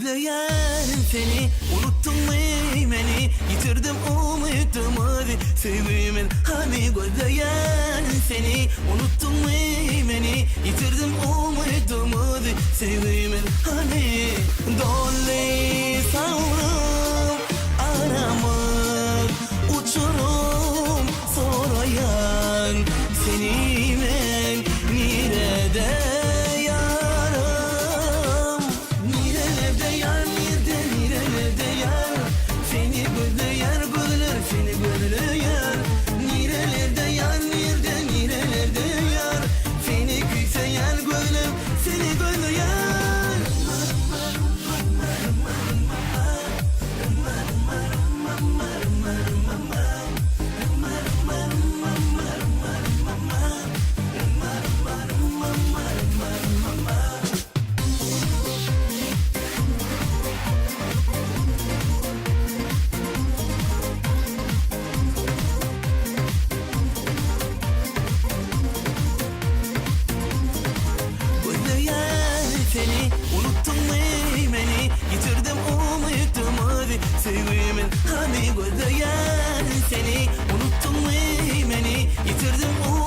gözleyen seni, unuttun mu beni? Yitirdim umudumu sevgimin. Hani gözleyen seni, unuttun mu beni? Yitirdim umudumu sevgimin. Hani dolu savrum aramak, uçurum sorayan seni ben nerede yarım? Nerelerde yar, nerelerde yar? Seni gözleyen gözler, seni gözleyen. Nerelerde yar, nerelerde yar? Seni küseyen gözler, seni gözleyen. Seni unuttun mu beni? Yitirdim umudumu sevgimin. Hani gözleyen seni, unuttun mu beni? Yitirdim umudumu